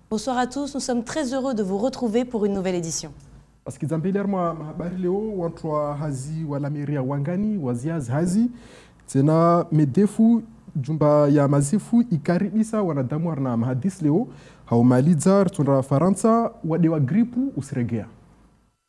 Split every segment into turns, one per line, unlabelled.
Bonsoir à tous, nous sommes très heureux de vous retrouver pour une nouvelle édition.
Jumba ya mazifu ikaribisa wanadamu na mahadis leo haumaliza tuna Faransa wadewa gripu usregea.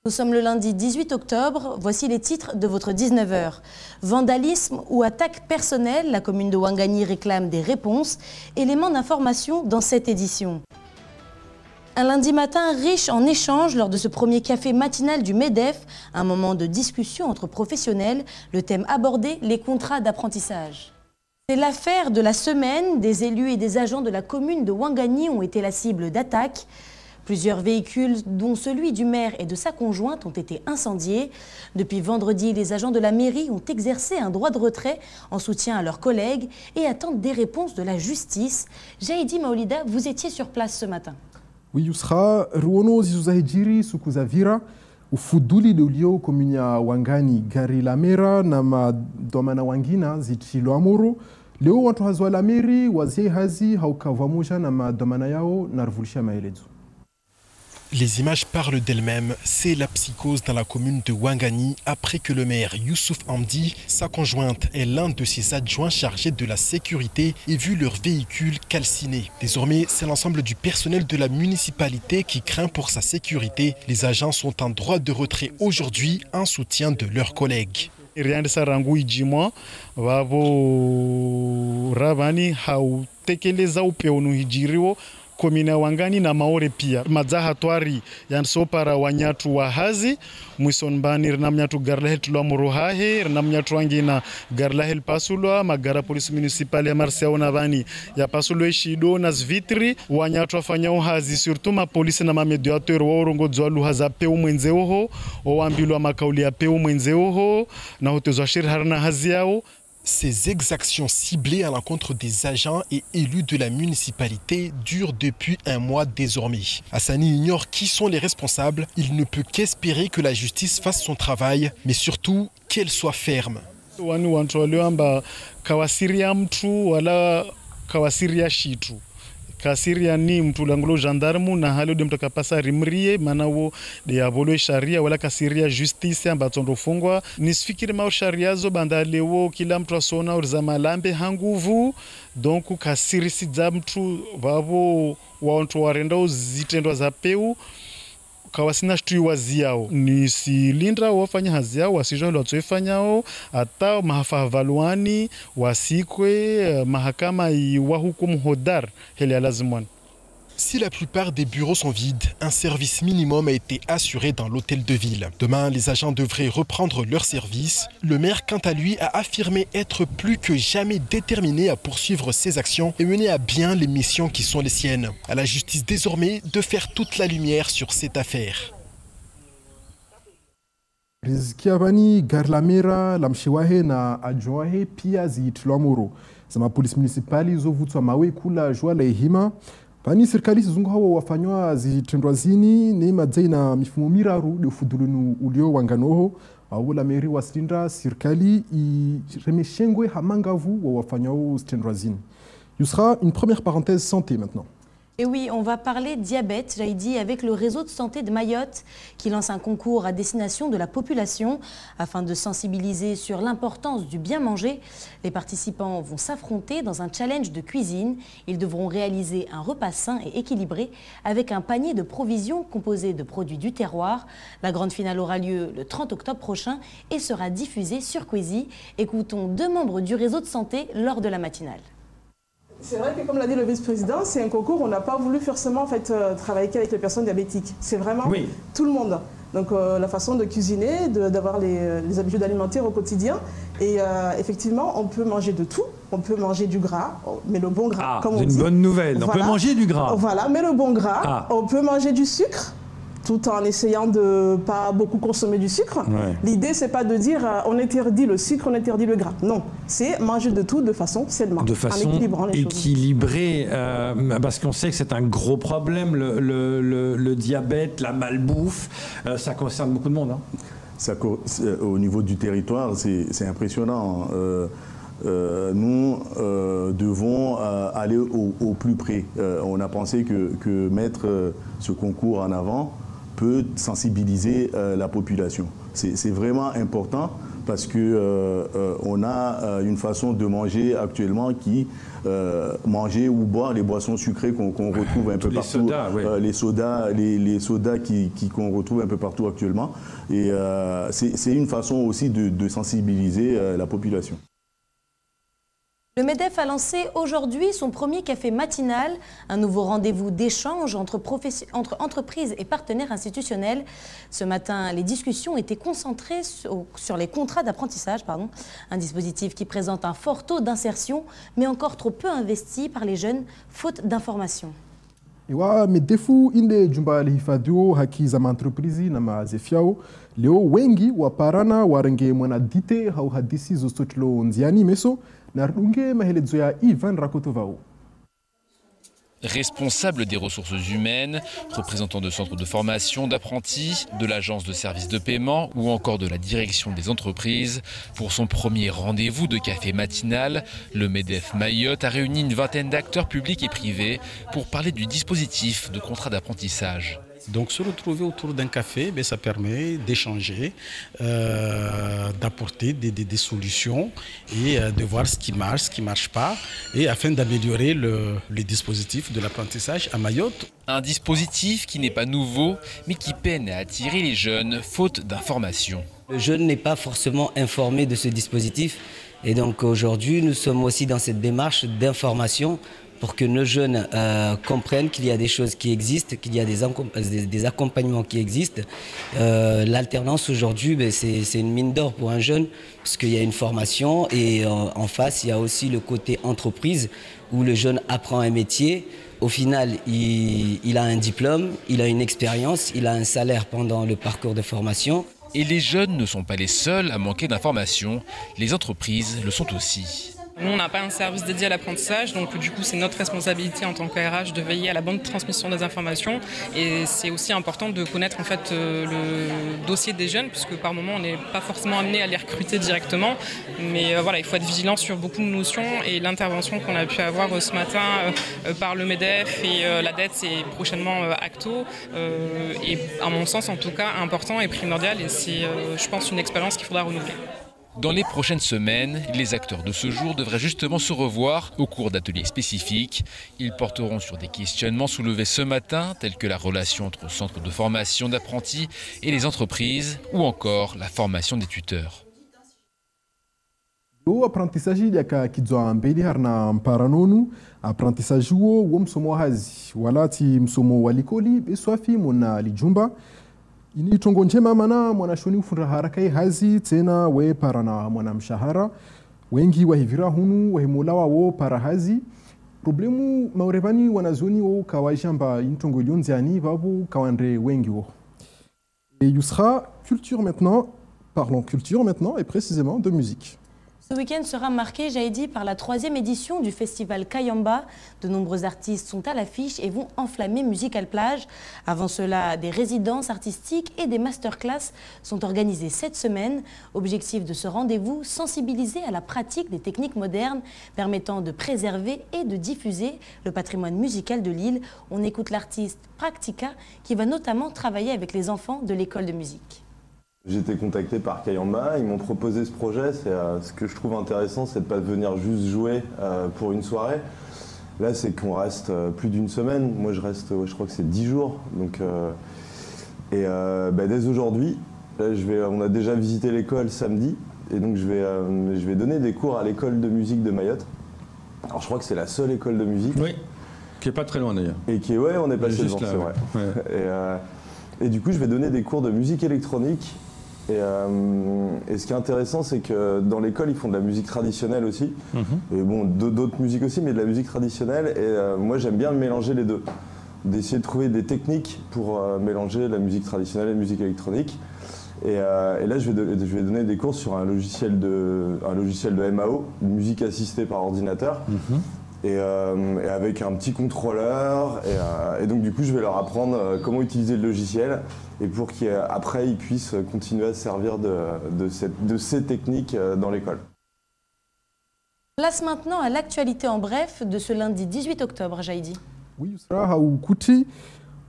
Nous sommes le lundi 18 octobre, voici les titres de votre 19h. Vandalisme ou attaque personnelle, la commune de Ouangani réclame des réponses. Éléments d'information dans cette édition. Un lundi matin riche en échanges lors de ce premier café matinal du MEDEF, un moment de discussion entre professionnels, le thème abordé, les contrats d'apprentissage. C'est l'affaire de la semaine, des élus et des agents de la commune de Ouangani ont été la cible d'attaques. Plusieurs véhicules, dont celui du maire et de sa conjointe, ont été incendiés. Depuis vendredi, les agents de la mairie ont exercé un droit de retrait en soutien à leurs collègues et attendent des réponses de la justice. Jaïdi Maolida, vous étiez sur place ce matin.
Oui, Yusra, Ruono Zizuzahijiri Sukuzavira, ufuduli ulio commune ya Ouangani, gari la mera na madomana wangina zitilo amuru. Leo watu hazwa la meri, wazie hazi haukavamusha na madomana yao na revulisha maelezo.
Les images parlent d'elles-mêmes, c'est la psychose dans la commune de Ouangani après que le maire Youssouf Hamdi, sa conjointe et l'un de ses adjoints chargés de la sécurité aient vu leur véhicule calciné. Désormais, c'est l'ensemble du personnel de la municipalité qui craint pour sa sécurité. Les agents sont en droit de retrait aujourd'hui en soutien de leurs collègues.
Komina Wangani na Maore pia madzaha twari yansopara wanyatu wa hazi mwisonbani rinamnyatu garlahel tulwamuruhahe rinamnyatu wangina garlahel pasulwa magara polisi municipal ya Marseille vani ya pasulwa ishido na zvitri wanyatu wafanya hazi surtout ma polisi na mediateur wa urongodzwa luhaza peu mwenzeoho owambilwa makauli ya peu mwenzeoho na hotezwa shir harna hazi yao.
Ces exactions ciblées à l'encontre des agents et élus de la municipalité durent depuis un mois désormais. Hassani ignore qui sont les responsables. Il ne peut qu'espérer que la justice fasse son travail, mais surtout qu'elle soit ferme.
Kasiria ni mtu langulo gendarmu na halo de mtoka pasa rimrie manawo de yavolo sharia wala kasiria justice ambatondo fungwa nisfikiri ma sharia zo bandalewo kila mtu asona urza malambe hanguvu donc kasiri sidza mtu vavo wantu warenda zitendwa za peu kawasina shtu waziao ni silindra wafanya hazi yao wasijwa lwatsoifanyao hata mahafavaluani wasikwe mahakama iwahukumu hodar hele lazimwan.
Si la plupart des bureaux sont vides, un service minimum a été assuré dans l'hôtel de ville. Demain, les agents devraient reprendre leur service. Le maire, quant à lui, a affirmé être plus que jamais déterminé à poursuivre ses actions et mener à bien les missions qui sont les siennes. À la justice désormais de faire toute la lumière sur cette affaire.
Rizkiavani Garlamera, Lamshiwahe na Adjoahe pia ziitulwamuru. Zama polisi municipali zovutwa mawe kula jua la hima. Pani serikali zungu hawa wafanywa zitendwa zini ni madzai na mifumo miraru de ufudulunu ulio wanganoho wawula meri wa silindra serikali remeshengwe hamangavu wa wafanywa zitendwa zini. Yusra, une première parenthèse santé maintenant.
Et oui, on va parler diabète, j'ai dit, avec le réseau de santé de Mayotte qui lance un concours à destination de la population afin de sensibiliser sur l'importance du bien manger. Les participants vont s'affronter dans un challenge de cuisine. Ils devront réaliser un repas sain et équilibré avec un panier de provisions composé de produits du terroir. La grande finale aura lieu le 30 octobre prochain et sera diffusée sur Kwezi. Écoutons deux membres du réseau de santé lors de la matinale.
C'est vrai que, comme l'a dit le vice-président, c'est un concours où on n'a pas voulu forcément travailler qu'avec les personnes diabétiques. C'est vraiment tout le monde. Donc la façon de cuisiner, d'avoir les habitudes alimentaires au quotidien. Et effectivement, on peut manger de tout. On peut manger du gras, mais le bon gras, comme on dit.
C'est une bonne nouvelle. On peut manger du gras.
Voilà, mais le bon gras. On peut manger du sucre, tout en essayant de ne pas beaucoup consommer du sucre. Ouais. L'idée, c'est pas de dire on interdit le sucre, on interdit le gras. Non, c'est manger de tout de façon sainement,
de façon
en équilibrant les
équilibrée, parce qu'on sait que c'est un gros problème, le diabète, la malbouffe, ça concerne beaucoup de monde. Hein.
Au niveau du territoire, c'est impressionnant. nous devons aller au plus près. On a pensé que mettre ce concours en avant peut sensibiliser la population. C'est vraiment important parce qu'on a une façon de manger actuellement qui manger ou boire les boissons sucrées qu'on retrouve un peu partout, les sodas qu'on retrouve un peu partout actuellement. Et c'est une façon aussi de sensibiliser la population.
Le MEDEF a lancé aujourd'hui son premier café matinal, un nouveau rendez-vous d'échange entre entreprises et partenaires institutionnels. Ce matin, les discussions étaient concentrées sur les contrats d'apprentissage, un dispositif qui présente un fort taux d'insertion, mais encore trop peu investi par les jeunes, faute d'informations.
Iwa medefu inde jumba lihifadhiwa haki za maentreprise na mazefi yao leo wengi waparana warenge mwanadite hau hadisi zostotilo nziani meso na rudunge mahelezo ya Ivan Rakotovao.
Responsable des ressources humaines, représentant de centres de formation d'apprentis, de l'agence de services de paiement ou encore de la direction des entreprises. Pour son premier rendez-vous de café matinal, le MEDEF Mayotte a réuni une vingtaine d'acteurs publics et privés pour parler du dispositif de contrat d'apprentissage.
Donc se retrouver autour d'un café, ça permet d'échanger, d'apporter des solutions et de voir ce qui ne marche pas, et afin d'améliorer le dispositif de l'apprentissage à Mayotte.
Un dispositif qui n'est pas nouveau, mais qui peine à attirer les jeunes, faute d'informations.
Le jeune n'est pas forcément informé de ce dispositif, et donc aujourd'hui nous sommes aussi dans cette démarche d'information pour que nos jeunes comprennent qu'il y a des choses qui existent, qu'il y a des accompagnements qui existent. L'alternance aujourd'hui, c'est une mine d'or pour un jeune, parce qu'il y a une formation et en face, il y a aussi le côté entreprise, où le jeune apprend un métier. Au final, il a un diplôme, il a une expérience, il a un salaire pendant le parcours de formation.
Et les jeunes ne sont pas les seuls à manquer d'informations, les entreprises le sont aussi.
Nous, on n'a pas un service dédié à l'apprentissage, donc du coup, c'est notre responsabilité en tant qu'ARH de veiller à la bonne transmission des informations. Et c'est aussi important de connaître en fait le dossier des jeunes, puisque par moment, on n'est pas forcément amené à les recruter directement. Mais voilà, il faut être vigilant sur beaucoup de notions. Et l'intervention qu'on a pu avoir ce matin par le MEDEF et l'ADETS et prochainement Acto est, à mon sens en tout cas, important et primordial. Et c'est, je pense, une expérience qu'il faudra renouveler.
Dans les prochaines semaines, les acteurs de ce jour devraient justement se revoir au cours d'ateliers spécifiques. Ils porteront sur des questionnements soulevés ce matin, tels que la relation entre centres de formation d'apprentis et les entreprises, ou encore la formation des tuteurs.
O apprentissage yaka kidzwa mbele harina mparanonu apprentissage wo msomo hazi wala ti msomo walikoli beswafi mona lijumba ini tongo njema mana mwanashoni ufundra haraka hazi tena we parana mwana mshahara wengi wahivira hunu wahimulawa wo para hazi problemu maurevani wanazoni wo kawajamba intongo lyonziani babu kawandre wengi wo. Et Yousra, culture maintenant, parlons culture maintenant et précisément de musique.
Ce week-end sera marqué, j'avais dit, par la 3e édition du festival Kayamba. De nombreux artistes sont à l'affiche et vont enflammer Musical Plage. Avant cela, des résidences artistiques et des masterclass sont organisées cette semaine. Objectif de ce rendez-vous, sensibiliser à la pratique des techniques modernes permettant de préserver et de diffuser le patrimoine musical de l'île. On écoute l'artiste Practica qui va notamment travailler avec les enfants de l'école de musique.
J'ai été contacté par Kayamba, ils m'ont proposé ce projet. Ce que je trouve intéressant, c'est de ne pas venir juste jouer pour une soirée. Là, c'est qu'on reste plus d'une semaine. Moi, je reste, je crois que c'est 10 jours. Donc, dès aujourd'hui, on a déjà visité l'école samedi. Et donc, je vais donner des cours à l'école de musique de Mayotte. Alors, je crois que c'est la seule école de musique.
Oui, qui n'est pas très loin d'ailleurs.
Et qui est, ouais, on est passé devant, c'est vrai. Ouais. Et du coup, je vais donner des cours de musique électronique. Et ce qui est intéressant, c'est que dans l'école, ils font de la musique traditionnelle aussi. Et bon, d'autres musiques aussi, mais de la musique traditionnelle. Et moi, j'aime bien mélanger les deux. D'essayer de trouver des techniques pour mélanger la musique traditionnelle et la musique électronique. Et là, je vais donner des cours sur un logiciel de MAO, musique assistée par ordinateur. Et avec un petit contrôleur. Et donc, du coup, je vais leur apprendre comment utiliser le logiciel et pour qu'après, ils puissent continuer à se servir de ces techniques dans l'école.
Place maintenant à l'actualité en bref de ce lundi 18 octobre, Jaidi.
Oui, Yusra Kuti.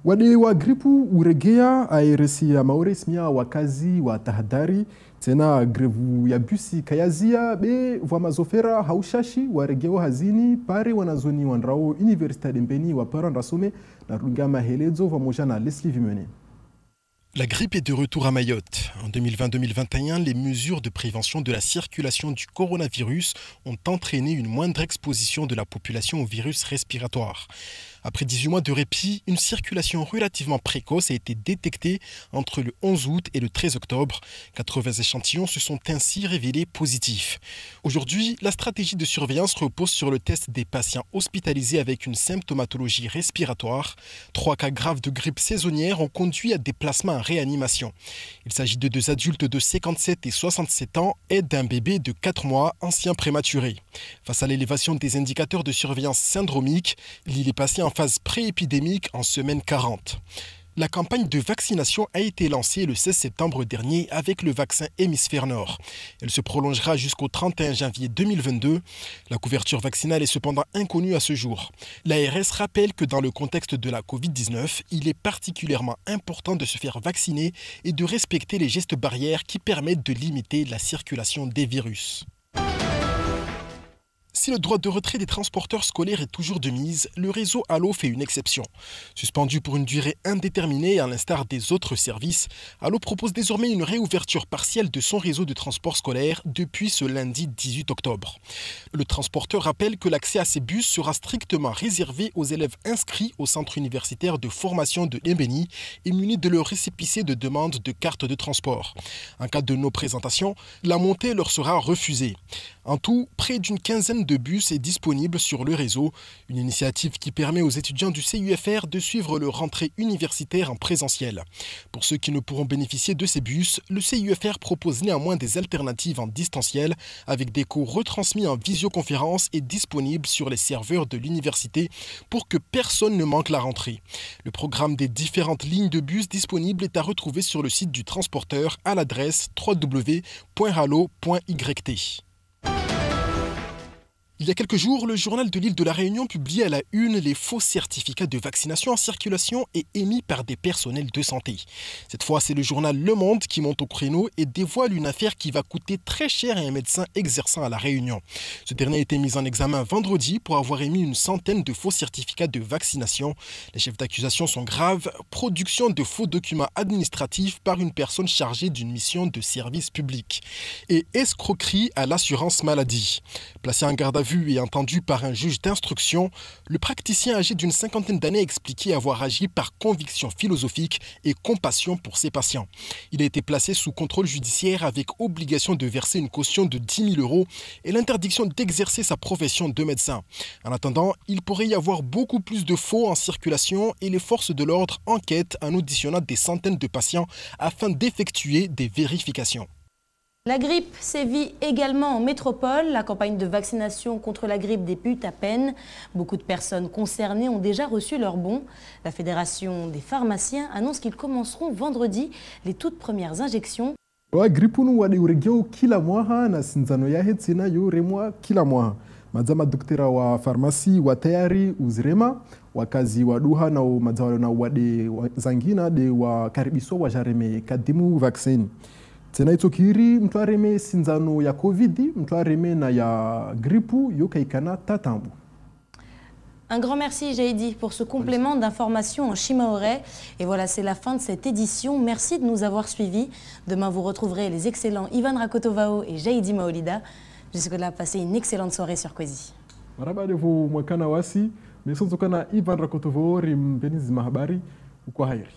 Wale wa gripu uregea airesi ya mauresmia wakazi wa tahadhari tena grevu ya busi kayazia be vwa mazofera haushashi waregeo hazini pare wanazoni wanrao Université de Mbeni wa Parandasome na runga mahelezo pamoja na Leslie Vimene.
La grippe est de retour à Mayotte. En 2020-2021, les mesures de prévention de la circulation du coronavirus ont entraîné une moindre exposition de la population au virus respiratoire. Après 18 mois de répit, une circulation relativement précoce a été détectée entre le 11 août et le 13 octobre. 80 échantillons se sont ainsi révélés positifs. Aujourd'hui, la stratégie de surveillance repose sur le test des patients hospitalisés avec une symptomatologie respiratoire. 3 cas graves de grippe saisonnière ont conduit à des placements en réanimation. Il s'agit de 2 adultes de 57 et 67 ans et d'un bébé de 4 mois, ancien prématuré. Face à l'élévation des indicateurs de surveillance syndromique, l'île est passée en phase pré-épidémique en semaine 40. La campagne de vaccination a été lancée le 16 septembre dernier avec le vaccin Hémisphère Nord. Elle se prolongera jusqu'au 31 janvier 2022. La couverture vaccinale est cependant inconnue à ce jour. L'ARS rappelle que dans le contexte de la Covid-19, il est particulièrement important de se faire vacciner et de respecter les gestes barrières qui permettent de limiter la circulation des virus. Si le droit de retrait des transporteurs scolaires est toujours de mise, le réseau Allo fait une exception. Suspendu pour une durée indéterminée à l'instar des autres services, Allo propose désormais une réouverture partielle de son réseau de transport scolaire depuis ce lundi 18 octobre. Le transporteur rappelle que l'accès à ces bus sera strictement réservé aux élèves inscrits au centre universitaire de formation de Mbeni et munis de leur récépissé de demande de carte de transport. En cas de non-présentation, la montée leur sera refusée. En tout, près d'une quinzaine de bus est disponible sur le réseau, une initiative qui permet aux étudiants du CUFR de suivre leur rentrée universitaire en présentiel. Pour ceux qui ne pourront bénéficier de ces bus, le CUFR propose néanmoins des alternatives en distanciel avec des cours retransmis en visioconférence et disponibles sur les serveurs de l'université pour que personne ne manque la rentrée. Le programme des différentes lignes de bus disponibles est à retrouver sur le site du transporteur à l'adresse www.halo.yt. Il y a quelques jours, le journal de l'île de la Réunion publiait à la une les faux certificats de vaccination en circulation et émis par des personnels de santé. Cette fois, c'est le journal Le Monde qui monte au créneau et dévoile une affaire qui va coûter très cher à un médecin exerçant à la Réunion. Ce dernier a été mis en examen vendredi pour avoir émis une centaine de faux certificats de vaccination. Les chefs d'accusation sont graves: production de faux documents administratifs par une personne chargée d'une mission de service public et escroquerie à l'assurance maladie. Placé en garde à vue et entendu par un juge d'instruction, le praticien âgé d'une 50aine d'années a expliqué avoir agi par conviction philosophique et compassion pour ses patients. Il a été placé sous contrôle judiciaire avec obligation de verser une caution de 10 000 € et l'interdiction d'exercer sa profession de médecin. En attendant, il pourrait y avoir beaucoup plus de faux en circulation et les forces de l'ordre enquêtent en auditionnant des centaines de patients afin d'effectuer des vérifications.
La grippe sévit également en métropole. La campagne de vaccination contre la grippe débute à peine. Beaucoup de personnes concernées ont déjà reçu leur bon. La Fédération des pharmaciens annonce qu'ils commenceront vendredi les toutes premières injections.
Kila mwaka na sinzano yahe tsina yoremwa kila mwaka. Madzama daktari wa farmasi wa tayari uzirema wakazi wa duha na madzawalo na wade zangina de wa karibiswa wa jareme kadimu vaccine. Tena itokiri mtu areme sinzano ya Covid, mtu areme na ya gripu yokaikana tatambu.
Un grand merci Jaidi pour ce complément d'information en Shimaoré. Et voilà, c'est la fin de cette édition. Merci de nous avoir suivis. Demain, vous retrouverez les excellents Ivan Rakotovao et Jaidi Maolida. Jusque-là, passez une excellente soirée sur Kwezi.
Marabade vo mwakana wasi, mesonzo kana Ivan Rakotovao rimbenizi mahabari, ukwaheri.